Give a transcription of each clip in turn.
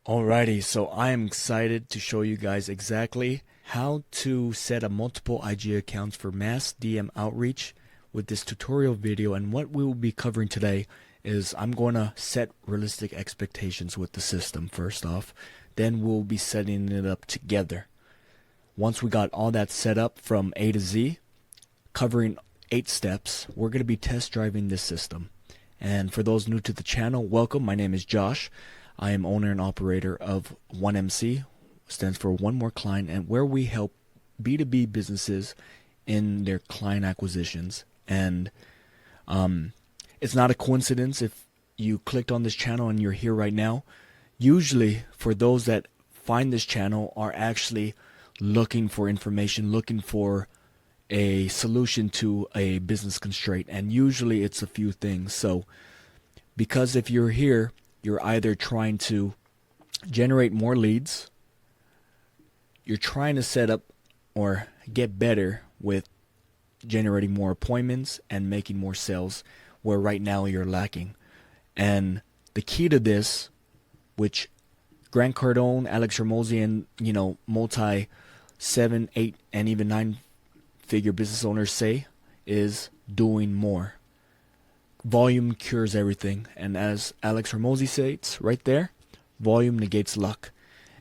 Alrighty, so I am excited to show you guys exactly how to set up multiple IG accounts for mass DM outreach with this tutorial video. And what we will be covering today is I'm going to set realistic expectations with the system first off. Then we'll be setting it up together. Once we got all that set up from A to Z, covering 8 steps, we're going to be test driving this system. And for those new to the channel, welcome. My name is Josh. I am owner and operator of 1MC, stands for One More Client, and where we help B2B businesses in their client acquisitions. And it's not a coincidence if you clicked on this channel and you're here right now. Usually, for those that find this channel are actually looking for information, looking for a solution to a business constraint, and usually it's a few things. So because if you're here, you're either trying to generate more leads, you're trying to set up or get better with generating more appointments and making more sales, where right now you're lacking. And the key to this, which Grant Cardone, Alex Hormozi, and multi 7, 8, and even 9-figure business owners say, is doing more. Volume cures everything, and as Alex Hormozi states right there, volume negates luck.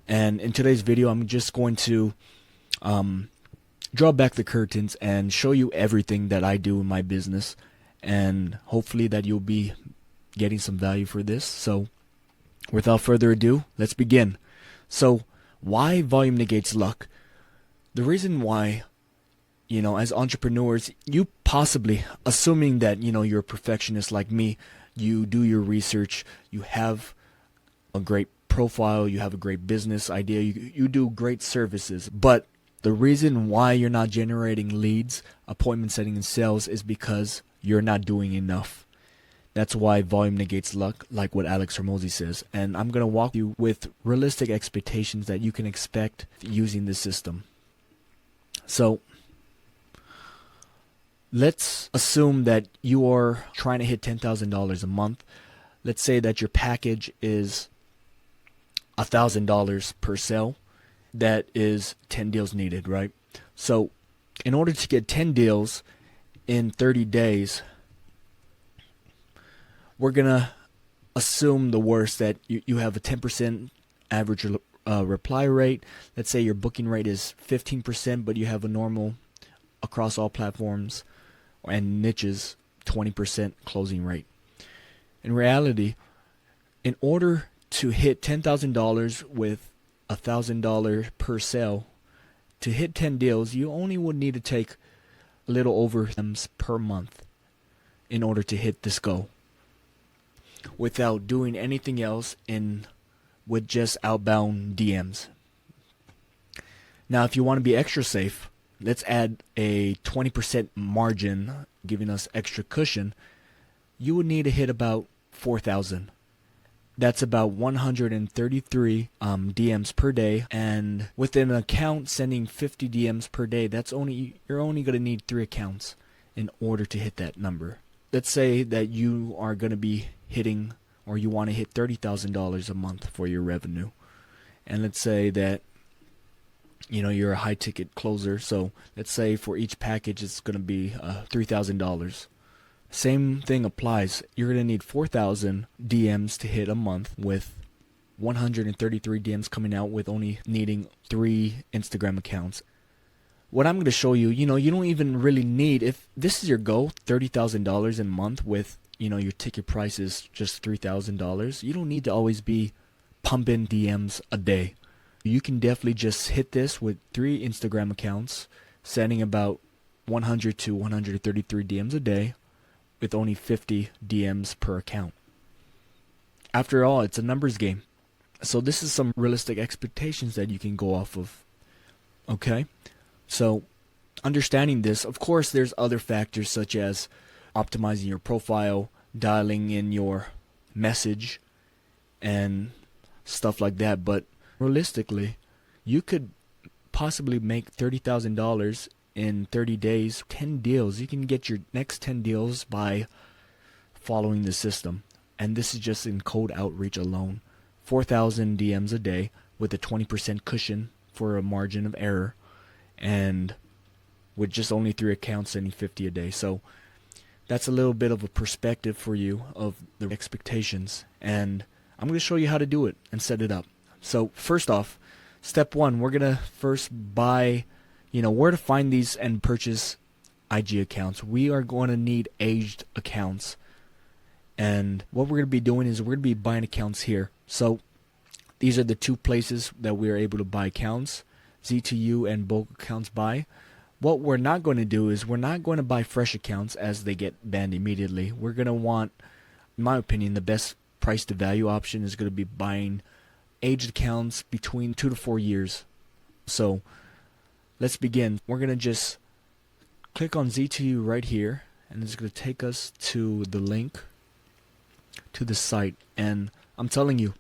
And in today's video, I'm just going to draw back the curtains and show you everything that I do in my business, and hopefully that you'll be getting some value for this. So without further ado, let's begin. So why volume negates luck? The reason why, as entrepreneurs, you possibly, assuming that, you're a perfectionist like me, you do your research, you have a great profile, you have a great business idea, you do great services. But the reason why you're not generating leads, appointment setting, and sales is because you're not doing enough. That's why volume negates luck, like what Alex Hormozi says. And I'm going to walk you with realistic expectations that you can expect using this system. So let's assume that you are trying to hit $10,000 a month. Let's say that your package is $1,000 per sale. That is 10 deals needed, right? So in order to get 10 deals in 30 days, we're going to assume the worst, that you have a 10% average reply rate. Let's say your booking rate is 15%, but you have a normal across all platforms and niches 20% closing rate. In reality, in order to hit $10,000 with $1,000 per sale, to hit 10 deals, you only would need to take a little over per month in order to hit this goal, without doing anything else with just outbound DMs. Now, if you want to be extra safe, let's add a 20% margin, giving us extra cushion. You would need to hit about 4,000. That's about 133 DMs per day, and with an account sending 50 DMs per day, you're only going to need 3 accounts in order to hit that number. Let's say that you are going to be hitting, or you want to hit $30,000 a month for your revenue, and let's say that you're a high ticket closer, so let's say for each package it's going to be $3,000. Same thing applies. You're going to need 4,000 DMs to hit a month, with 133 DMs coming out, with only needing 3 Instagram accounts. What I'm going to show you, you don't even really need, if this is your goal, $30,000 a month with, your ticket price is just $3,000, you don't need to always be pumping DMs a day. You can definitely just hit this with 3 Instagram accounts, sending about 100 to 133 DMs a day, with only 50 DMs per account. After all, it's a numbers game. So this is some realistic expectations that you can go off of. Okay? So understanding this, of course, there's other factors such as optimizing your profile, dialing in your message, and stuff like that. But realistically, you could possibly make $30,000 in 30 days, 10 deals. You can get your next 10 deals by following the system. And this is just in cold outreach alone. 4,000 DMs a day with a 20% cushion for a margin of error, and with just only 3 accounts sending 50 a day. So that's a little bit of a perspective for you of the expectations, and I'm going to show you how to do it and set it up. So first off, step 1, we're going to first buy, where to find these and purchase IG accounts. We are going to need aged accounts, and what we're going to be doing is we're going to be buying accounts here. So these are the 2 places that we are able to buy accounts, Z2U and bulk accounts buy. What we're not going to do is we're not going to buy fresh accounts as they get banned immediately. We're going to want, in my opinion, the best price to value option is going to be buying aged accounts between 2 to 4 years. So let's begin. We're going to just click on Z2U right here, and it's going to take us to the link to the site. And I'm telling you,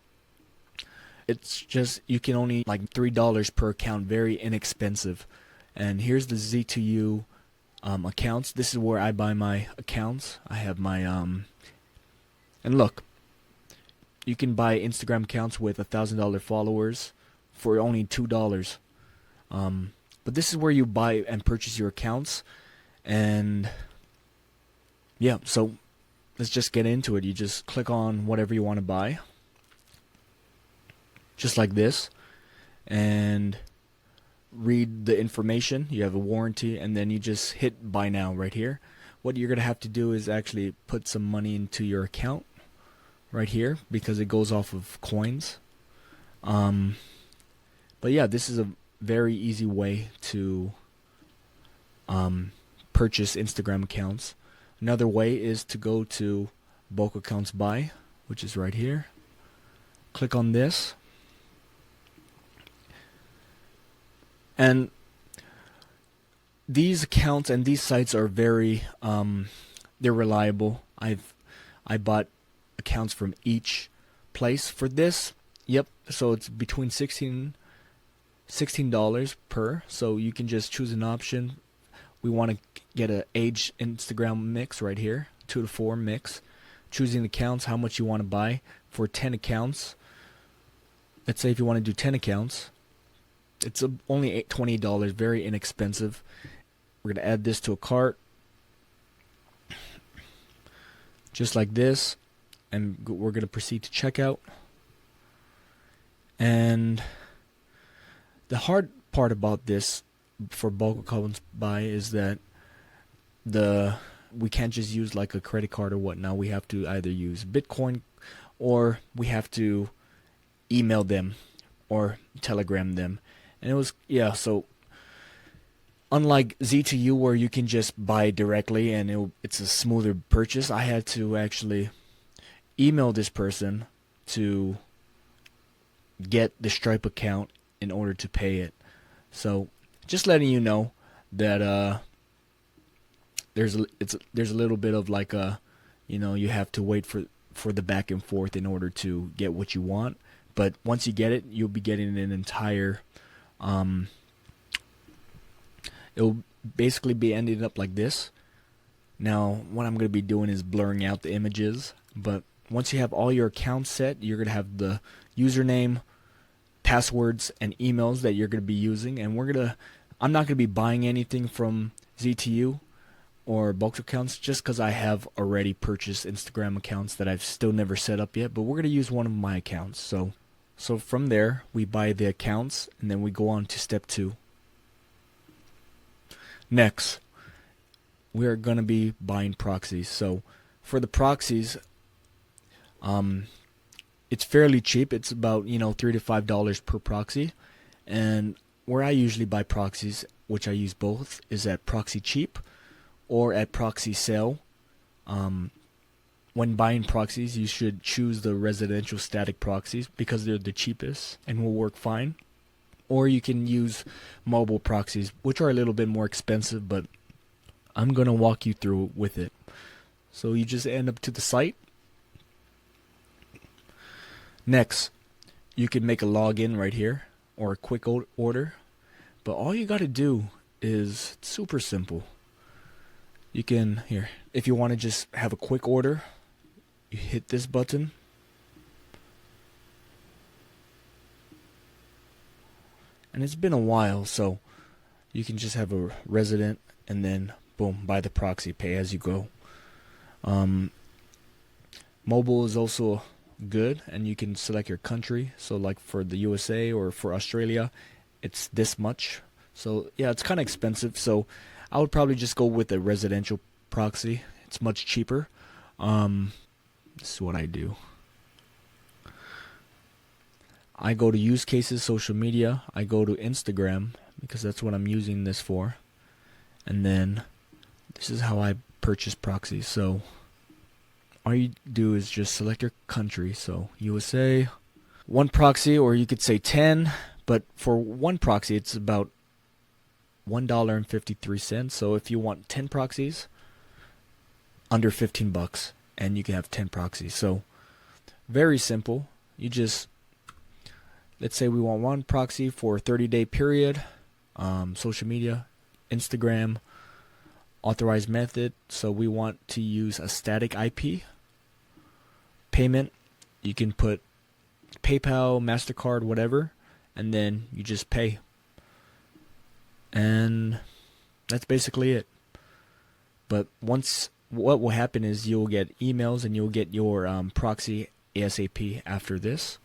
it's just, you can only like $3 per account, very inexpensive. And here's the Z2U accounts. This is where I buy my accounts. I have my and look, you can buy Instagram accounts with $1,000 followers for only $2. But this is where you buy and purchase your accounts. And yeah, so let's just get into it. You just click on whatever you want to buy, just like this, and read the information. You have a warranty, and then you just hit buy now right here. What you're going to have to do is actually put some money into your account right here, because it goes off of coins. But yeah, this is a very easy way to purchase Instagram accounts. Another way is to go to bulk accounts buy, which is right here. Click on this, and these accounts and these sites are very they're reliable. I bought accounts from each place for this. Yep, so it's between $16 per, so you can just choose an option. We want to get an aged Instagram mix right here, 2 to 4 mix. Choosing accounts, how much you want to buy for 10 accounts. Let's say if you want to do 10 accounts, it's only $20, very inexpensive. We're going to add this to a cart, just like this, and we're going to proceed to checkout. And the hard part about this for bulk accounts buy is that we can't just use like a credit card or whatnot. We have to either use Bitcoin, or we have to email them or telegram them. And it was, yeah, so unlike Z2U where you can just buy directly and it's a smoother purchase, I had to actually email this person to get the Stripe account in order to pay it. So just letting you know that there's a little bit of like you have to wait for the back and forth in order to get what you want. But once you get it, you'll be getting an entire it'll basically be ending up like this. Now what I'm going to be doing is blurring out the images, but once you have all your accounts set, you're going to have the username, passwords, and emails that you're going to be using. And I'm not going to be buying anything from Z2U or bulk accounts just because I have already purchased Instagram accounts that I've still never set up yet, but we're going to use one of my accounts. So from there, we buy the accounts, and then we go on to step 2. Next, we're going to be buying proxies. So for the proxies, it's fairly cheap. It's about $3 to $5 per proxy. And where I usually buy proxies, which I use both, is at Proxy Cheap or at Proxy Sale. When buying proxies, you should choose the residential static proxies because they're the cheapest and will work fine. Or you can use mobile proxies, which are a little bit more expensive, but I'm going to walk you through with it. So you just end up to the site. Next, you can make a login right here or a quick order. But all you got to do is super simple. You can, here, if you want to just have a quick order, you hit this button. And it's been a while, so you can just have a resident and then boom, buy the proxy, pay as you go. Mobile is also good, and you can select your country. So like for the USA or for Australia, it's this much. So yeah, it's kind of expensive. So I would probably just go with a residential proxy. It's much cheaper. This is what I do. I go to use cases, social media. I go to Instagram because that's what I'm using this for. And then this is how I purchase proxies. So all you do is just select your country. So USA, one proxy, or you could say 10, but for one proxy it's about $1.53. So if you want 10 proxies, under 15 bucks, and you can have 10 proxies. So very simple. You just, let's say we want one proxy for a 30-day period. Social media, Instagram, authorized method. So we want to use a static IP. Payment, you can put PayPal, MasterCard, whatever, and then you just pay. And that's basically it. But what will happen is you'll get emails and you'll get your proxy ASAP after this.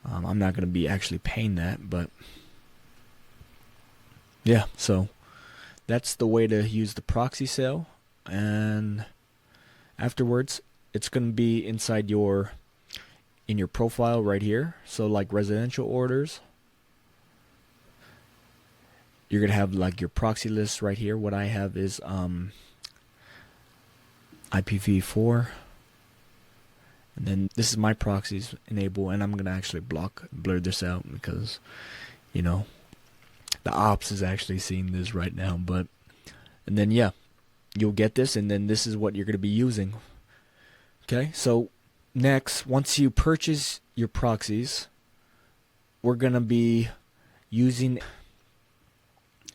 I'm not going to be actually paying that, but yeah, so that's the way to use the proxy sale. And afterwards, it's going to be inside in your profile right here. So like residential orders, you're going to have like your proxy list right here. What I have is IPv4, and then this is my proxies enable, and I'm going to actually blur this out because the ops is actually seeing this right now. But and then yeah, you'll get this, and then this is what you're going to be using. Okay, so next, once you purchase your proxies, we're going to be using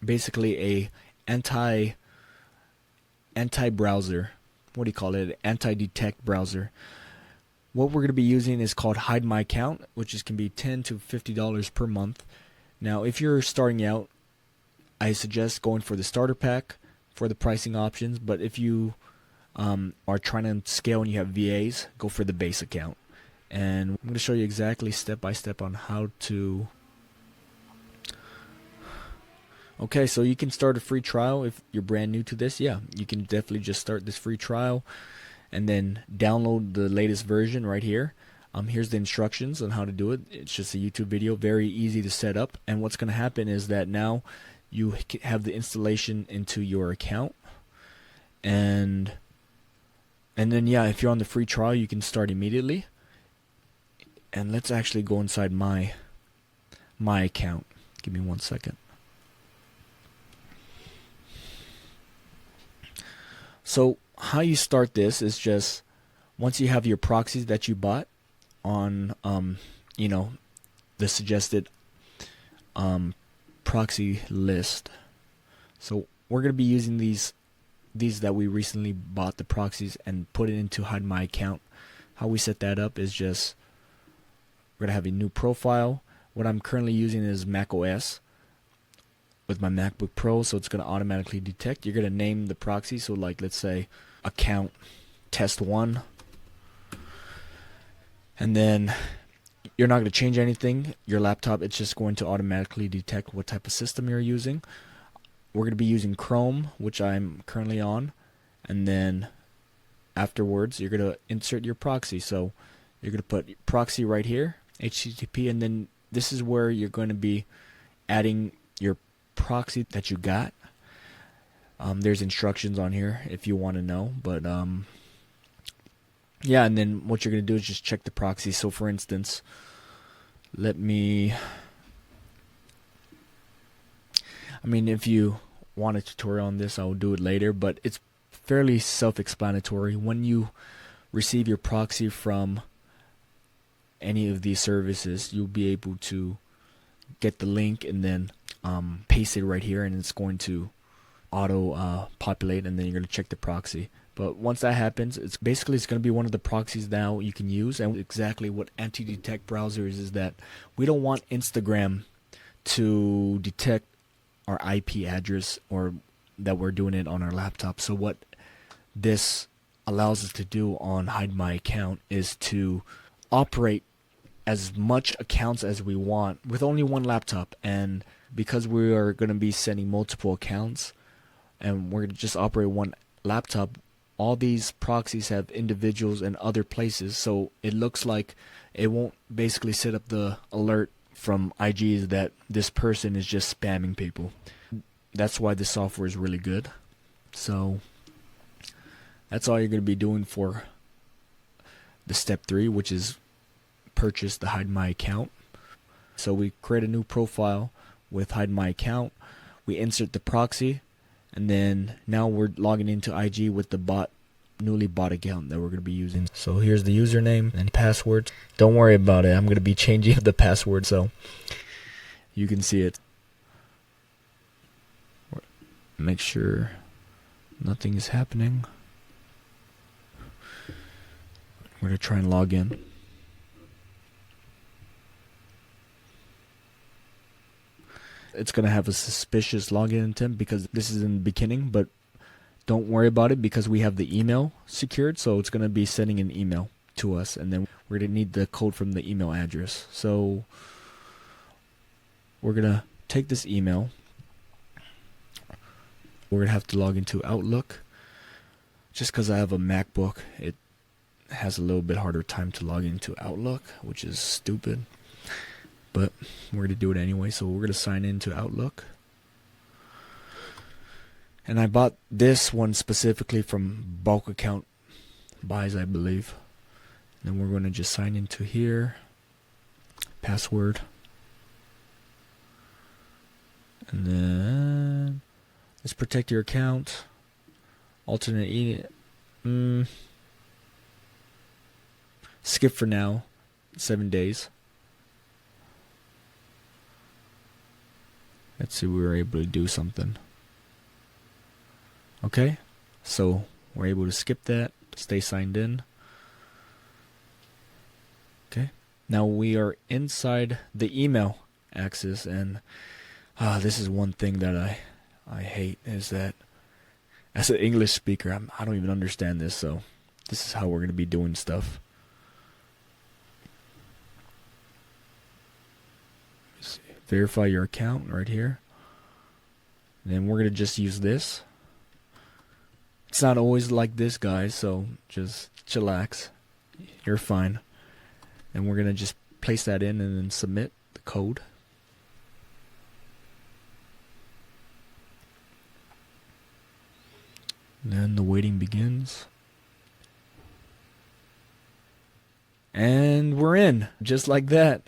basically a anti-browser. What do you call it? Anti-detect browser. What we're going to be using is called Hide My Account, which can be $10 to $50 per month. Now, if you're starting out, I suggest going for the starter pack for the pricing options. But if you are trying to scale and you have VAs, go for the base account. And I'm going to show you exactly step by step on how to. Okay, so you can start a free trial if you're brand new to this. Yeah, you can definitely just start this free trial and then download the latest version right here. Here's the instructions on how to do it. It's just a YouTube video, very easy to set up. And what's going to happen is that now you have the installation into your account. And then yeah, if you're on the free trial, you can start immediately. And let's actually go inside my account. Give me 1 second. So how you start this is just once you have your proxies that you bought on the suggested proxy list. So we're going to be using these that we recently bought the proxies and put it into Hide My Account. How we set that up is just we're going to have a new profile. What I'm currently using is Mac OS with my MacBook Pro, so it's going to automatically detect. You're going to name the proxy, so like let's say account test 1, and then you're not going to change anything. Your laptop, it's just going to automatically detect what type of system you're using. We're going to be using Chrome, which I'm currently on, and then afterwards you're going to insert your proxy. So you're going to put proxy right here, HTTP, and then this is where you're going to be adding your proxy that you got. There's instructions on here if you want to know, but yeah, and then what you're going to do is just check the proxy. So for instance, if you want a tutorial on this, I will do it later, but it's fairly self-explanatory. When you receive your proxy from any of these services, you'll be able to get the link and then paste it right here, and it's going to auto populate, and then you're going to check the proxy. But once that happens, it's going to be one of the proxies now you can use. And exactly what anti-detect browser is that we don't want Instagram to detect our IP address, or that we're doing it on our laptop. So what this allows us to do on Hide My Account is to operate as much accounts as we want with only one laptop. And because we are going to be sending multiple accounts and we're going to just operate one laptop, all these proxies have individuals in other places, so it looks like it won't basically set up the alert from IGs that this person is just spamming people. That's why this software is really good. So that's all you're going to be doing for the step 3, which is purchase the Hide My Account. So we create a new profile with Hide My Account. We insert the proxy, and then now we're logging into IG with the newly bought account that we're going to be using. So here's the username and password. Don't worry about it. I'm going to be changing the password so you can see it. Make sure nothing is happening. We're going to try and log in. It's going to have a suspicious login attempt because this is in the beginning, but don't worry about it because we have the email secured, so it's going to be sending an email to us, and then we're going to need the code from the email address. So we're going to take this email. We're going to have to log into Outlook. Just because I have a MacBook, it has a little bit harder time to log into Outlook, which is stupid. But we're going to do it anyway, so we're going to sign into Outlook. And I bought this one specifically from bulk account buys, I believe. Then we're going to just sign into here. Password. And then let's protect your account. Alternate skip for now. 7 days. Let's see, we were able to do something. Okay, so we're able to skip that, stay signed in. Okay, now we are inside the email axis, and this is one thing that I hate, is that as an English speaker, I don't even understand this, so this is how we're going to be doing stuff. Let's see. Verify your account right here. And then we're going to just use this. It's not always like this, guys, so just chillax. You're fine. And we're going to just place that in and then submit the code. And then the waiting begins. And we're in, just like that.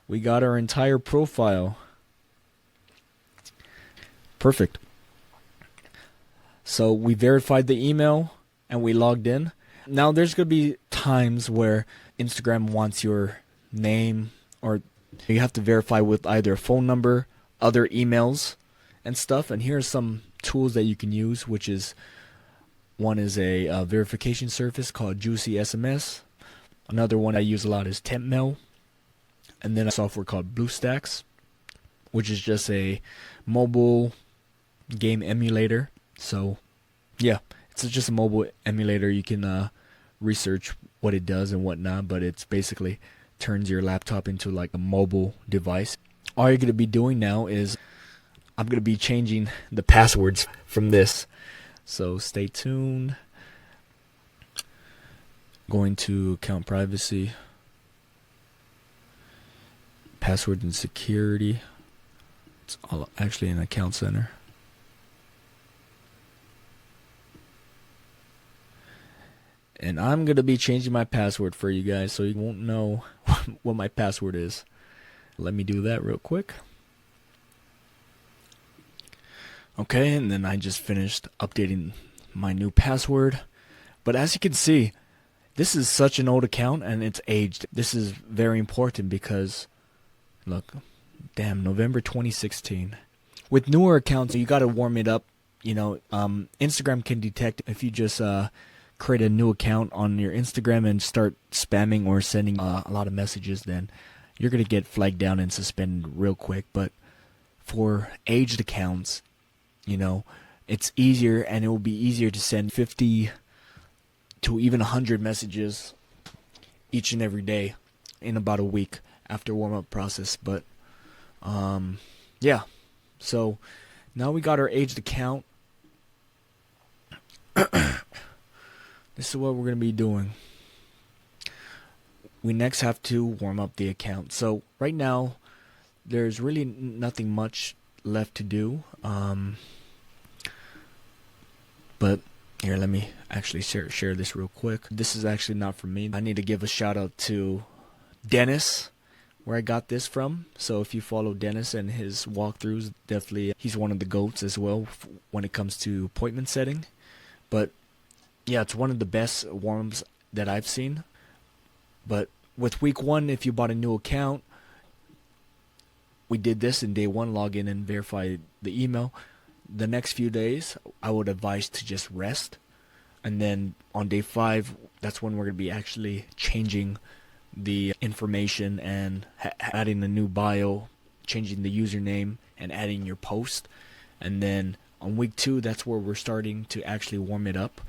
We got our entire profile. Perfect. So we verified the email and we logged in. Now there's going to be times where Instagram wants your name, or you have to verify with either a phone number, other emails and stuff. And here are some tools that you can use, which is, one is a verification service called Juicy SMS. Another one I use a lot is TempMail. And then a software called BlueStacks, which is just a mobile game emulator. So, yeah, it's just a mobile emulator. You can research what it does and whatnot, but it's basically turns your laptop into like a mobile device. All you're going to be doing now is I'm going to be changing the passwords from this. So stay tuned. Going to account privacy, password and security. It's all actually in account center. And I'm going to be changing my password for you guys so you won't know what my password is. Let me do that real quick. Okay, and then I just finished updating my new password. But as you can see, this is such an old account and it's aged. This is very important because, look, damn, November 2016. With newer accounts, you got to warm it up. You know, Instagram can detect if you just create a new account on your Instagram and start spamming or sending a lot of messages, then you're going to get flagged down and suspended real quick. But for aged accounts, you know, it's easier, and it will be easier to send 50 to even 100 messages each and every day in about a week after warm-up process. But yeah, so now we got our aged account. This is what we're going to be doing. We next have to warm up the account. So right now there's really nothing much left to do, but here, let me actually share this real quick. This is actually not from me. I need to give a shout out to Dennis, where I got this from. So if you follow Dennis and his walkthroughs, definitely he's one of the GOATs as well when it comes to appointment setting. But yeah, it's one of the best warm-ups that I've seen. But with week 1, if you bought a new account, we did this in day 1, log in and verify the email. The next few days, I would advise to just rest. And then on day 5, that's when we're going to be actually changing the information and adding a new bio, changing the username, and adding your post. And then on week 2, that's where we're starting to actually warm it up.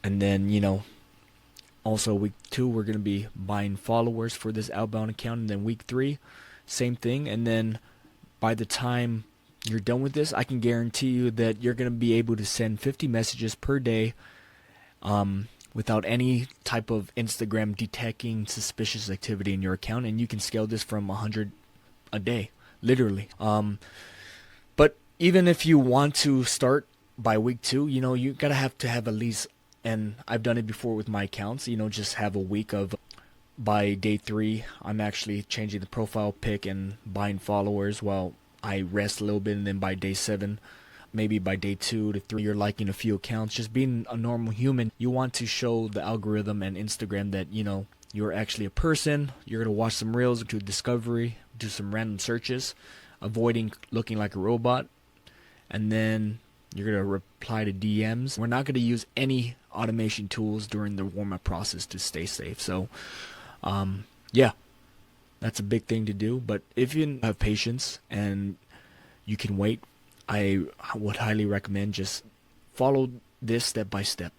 And then, you know, also week 2, we're going to be buying followers for this outbound account. And then week 3, same thing. And then by the time you're done with this, I can guarantee you that you're going to be able to send 50 messages per day without any type of Instagram detecting suspicious activity in your account. And you can scale this from 100 a day, literally. But even if you want to start by week 2, you know, you gotta have to have at least, and I've done it before with my accounts, you know, just have a week of, by day 3, I'm actually changing the profile pic and buying followers while I rest a little bit. And then by day 7, maybe by day 2 to 3, you're liking a few accounts. Just being a normal human, you want to show the algorithm and Instagram that, you know, you're actually a person. You're going to watch some reels, do discovery, do some random searches, avoiding looking like a robot. And then you're going to reply to DMs. We're not going to use any automation tools during the warm-up process to stay safe. So, yeah, that's a big thing to do. But if you have patience and you can wait, I would highly recommend just follow this step by step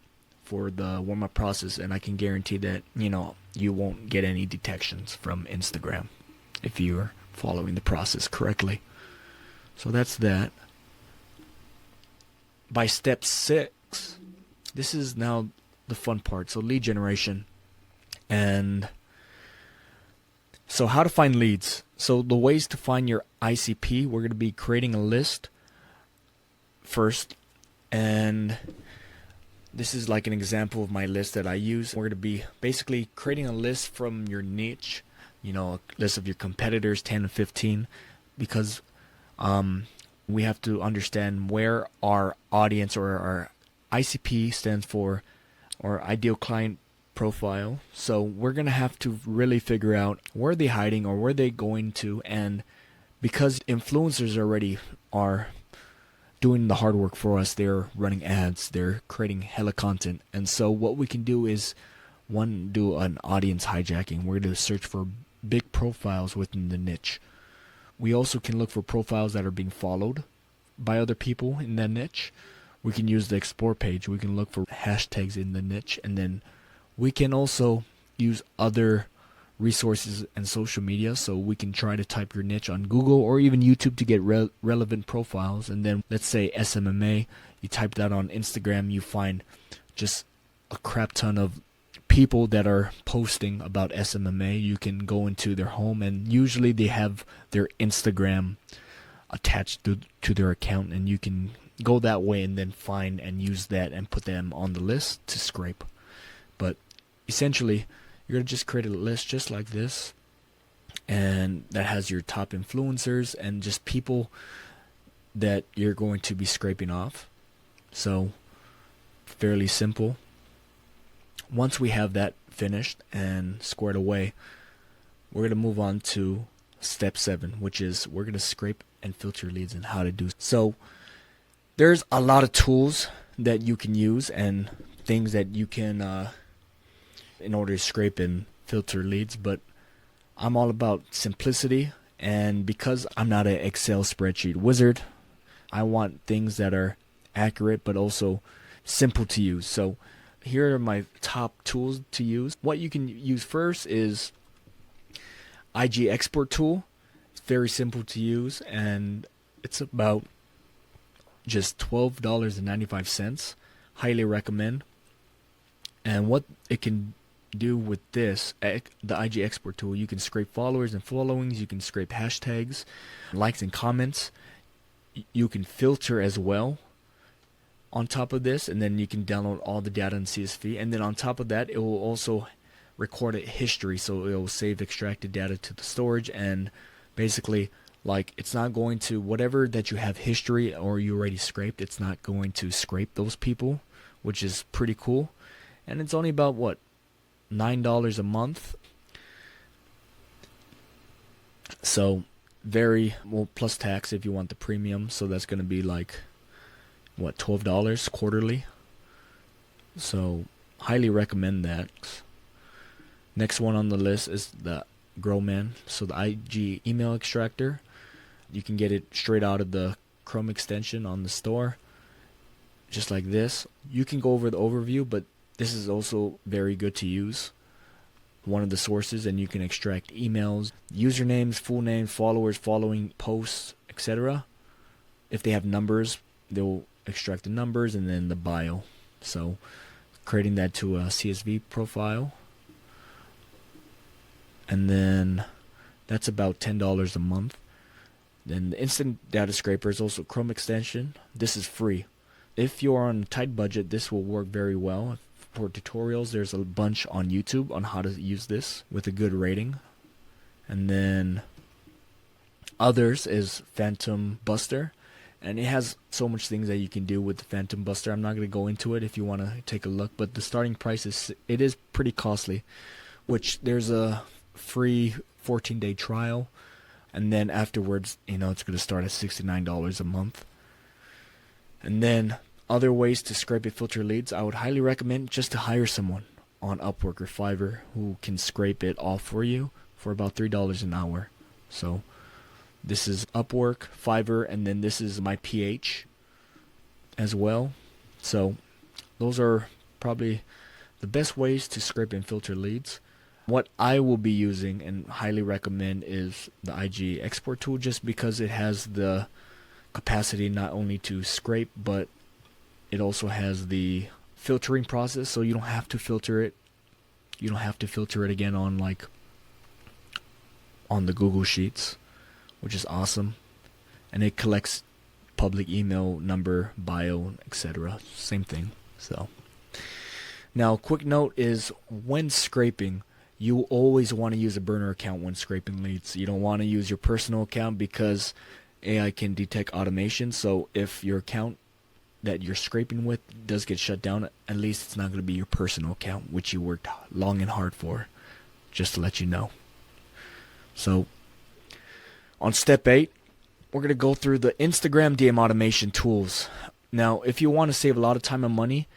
for the warm-up process, and I can guarantee that, you know, you won't get any detections from Instagram if you're following the process correctly. So that's that. By step 6, this is now the fun part. So lead generation. And so how to find leads. So the ways to find your ICP, we're going to be creating a list first. And this is like an example of my list that I use. We're going to be basically creating a list from your niche, you know, a list of your competitors, 10 to 15, because we have to understand where our audience, or our ICP, stands for, or ideal client profile. So we're going to have to really figure out where they're hiding or where they're going to. And because influencers already are doing the hard work for us, they're running ads, they're creating hella content. And so what we can do is, one, do an audience hijacking. We're going to search for big profiles within the niche. We also can look for profiles that are being followed by other people in that niche. We can use the explore page. We can look for hashtags in the niche. And then we can also use other resources and social media. So we can try to type your niche on Google or even YouTube to get relevant profiles. And then let's say SMMA, you type that on Instagram, you find just a crap ton of people that are posting about SMMA. You can go into their home, and usually they have their Instagram attached to their account, and you can go that way and then find and use that and put them on the list to scrape. But essentially, you're going to just create a list just like this, and that has your top influencers and just people that you're going to be scraping off. So fairly simple. Once we have that finished and squared away, we're going to move on to step 7, which is we're going to scrape and filter leads, and how to do so. There's a lot of tools that you can use and things that you can in order to scrape and filter leads, but I'm all about simplicity And because I'm not an Excel spreadsheet wizard, I want things that are accurate but also simple to use. So here are my top tools to use. What you can use first is IG export tool. It's very simple to use, and it's about just $12.95. Highly recommend. And what it can do with this, the IG export tool, you can scrape followers and followings, you can scrape hashtags, likes and comments. You can filter as well on top of this, and then you can download all the data in CSV. And then on top of that, it will also record a history, so it will save extracted data to the storage. And basically, like, it's not going to, whatever that you have history or you already scraped, it's not going to scrape those people, which is pretty cool. And it's only about what, $9 a month. So very well, plus tax if you want the premium, so that's going to be like what, $12 quarterly. So highly recommend that. Next one on the list is the Growman. So the IG email extractor, you can get it straight out of the Chrome extension on the store, just like this. You can go over the overview, but this is also very good to use. One of the sources, and you can extract emails, usernames, full names, followers, following posts, etc. If they have numbers, they'll extract the numbers, and then the bio. So creating that to a CSV profile. And then that's about $10 a month. Then the instant data scraper is also Chrome extension. This is free. If you're on a tight budget, this will work very well. For tutorials, there's a bunch on YouTube on how to use this with a good rating. And then others is Phantom Buster, and it has so much things that you can do with the Phantom Buster. I'm not going to go into it if you want to take a look, but the starting price is pretty costly, which there's a free 14-day trial, and then afterwards, it's going to start at $69 a month. And then other ways to scrape and filter leads, I would highly recommend just to hire someone on Upwork or Fiverr who can scrape it all for you for about $3 an hour. So this is Upwork, Fiverr, and then this is my PH as well. So those are probably the best ways to scrape and filter leads. What I will be using and highly recommend is the IG export tool, just because it has the capacity not only to scrape, but it also has the filtering process, so you don't have to filter it. You don't have to filter it again on the Google Sheets, which is awesome. And it collects public email, number, bio, etc. Same thing. So now, quick note is when scraping, you always want to use a burner account when scraping leads. You don't want to use your personal account because AI can detect automation. So if your account that you're scraping with does get shut down, at least it's not going to be your personal account, which you worked long and hard for, just to let you know. So on step 8, we're going to go through the Instagram DM automation tools. Now, if you want to save a lot of time and money,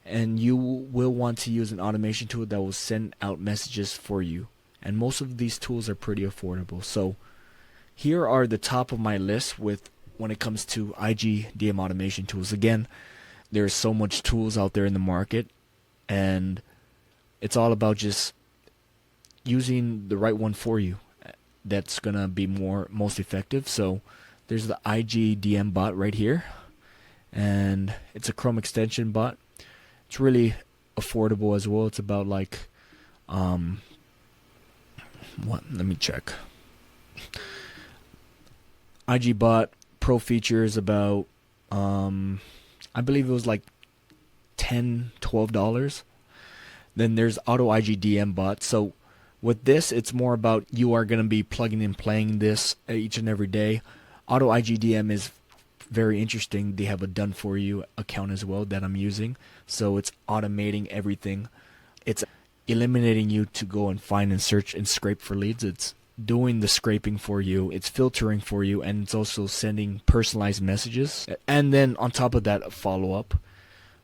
and you will want to use an automation tool that will send out messages for you, and most of these tools are pretty affordable. So here are the top of my list when it comes to IG DM automation tools. Again, there's so much tools out there in the market, and it's all about just using the right one for you that's gonna be most effective. So there's the IG DM bot right here, and it's a Chrome extension bot. It's really affordable as well. It's about like let me check. IG bot Pro features about I believe it was like $10-12. Then there's Auto IG DM bot. So with this, it's more about you are going to be plugging and playing this each and every day. Auto IG DM is very interesting. They have a done for you account as well that I'm using. So it's automating everything. It's eliminating you to go and find and search and scrape for leads. It's doing the scraping for you, it's filtering for you, and it's also sending personalized messages. And then on top of that, a follow-up.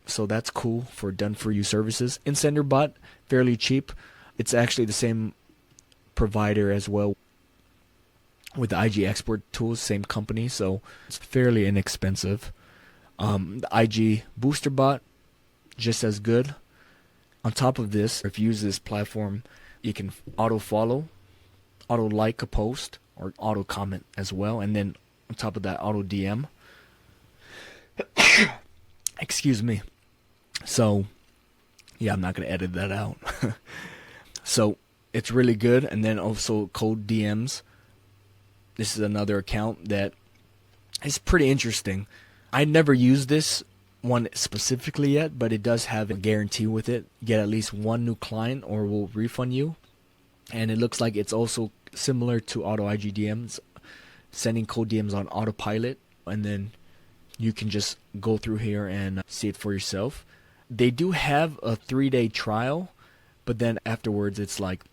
So that's cool for done for you services. InSender bot, fairly cheap. It's actually the same provider as well. with the IG export tools, same company, so it's fairly inexpensive. The IG booster bot, just as good. On top of this, if you use this platform, you can auto follow, auto like a post, or auto comment as well, and then on top of that, auto DM. Excuse me. So yeah, I'm not gonna edit that out. So it's really good. And then also code DMs. This is another account that is pretty interesting. I never used this one specifically yet, but it does have a guarantee with it. Get at least one new client or we'll refund you. And it looks like it's also similar to auto IG DMs, sending code DMs on autopilot, and then you can just go through here and see it for yourself. They do have a 3-day trial, but then afterwards it's like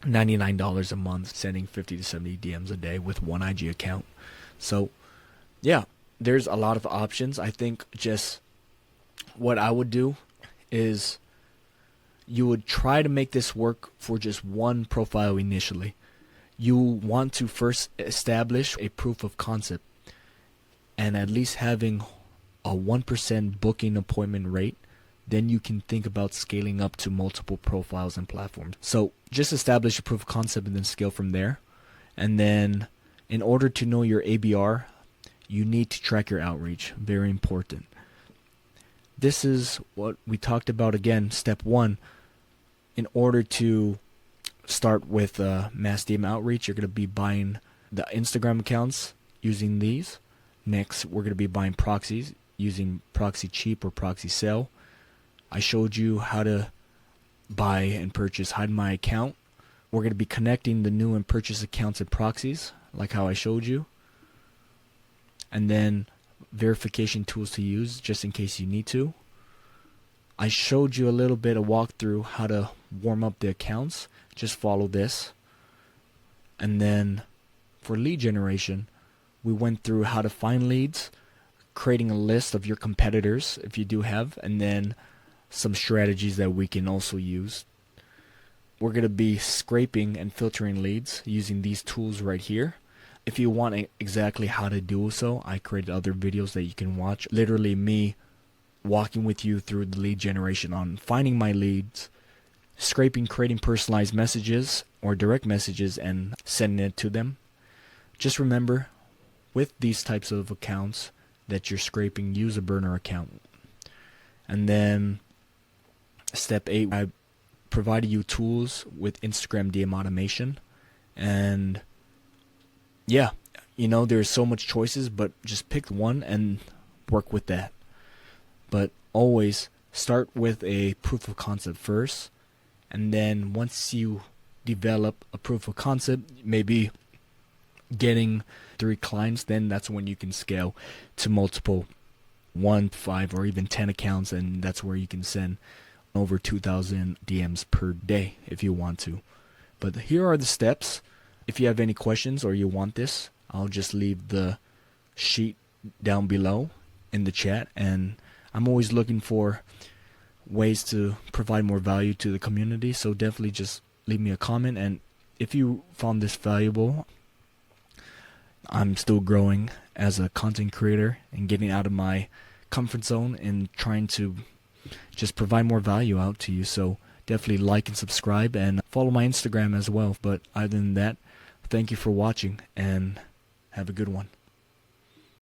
$99 a month, sending 50 to 70 DMs a day with one IG account. So yeah, there's a lot of options. I think just what I would do is you would try to make this work for just one profile initially. You want to first establish a proof of concept, and at least having a 1% booking appointment rate, then you can think about scaling up to multiple profiles and platforms. So just establish a proof of concept and then scale from there. And then in order to know your ABR, you need to track your outreach. Very important. This is what we talked about again, step 1. In order to start with mass DM outreach, you're going to be buying the Instagram accounts using these. Next, we're going to be buying proxies using Proxy Cheap or Proxy Sell. I showed you how to buy and purchase Hide My Account. We're going to be connecting the new and purchase accounts and proxies, like how I showed you. And then verification tools to use, just in case you need to. I showed you a little bit of walkthrough how to warm up the accounts. Just follow this. And then for lead generation, we went through how to find leads, creating a list of your competitors if you do have, and then some strategies that we can also use. We're going to be scraping and filtering leads using these tools right here. If you want exactly how to do so, I created other videos that you can watch. Literally me walking with you through the lead generation on finding my leads, scraping, creating personalized messages or direct messages and sending it to them. Just remember, with these types of accounts that you're scraping, use a burner account. And then step 8, I provided you tools with Instagram DM automation. And yeah, you know, there's so much choices, but just pick one and work with that. But always start with a proof of concept first, and then once you develop a proof of concept, maybe getting 3 clients, then that's when you can scale to multiple 1, 5, or even 10 accounts, and that's where you can send over 2,000 DMs per day if you want to. But here are the steps. If you have any questions or you want this, I'll just leave the sheet down below in the chat, and I'm always looking for ways to provide more value to the community, so definitely just leave me a comment. And if you found this valuable, I'm still growing as a content creator and getting out of my comfort zone and trying to just provide more value out to you. So definitely like and subscribe and follow my Instagram as well. But other than that, thank you for watching and have a good one.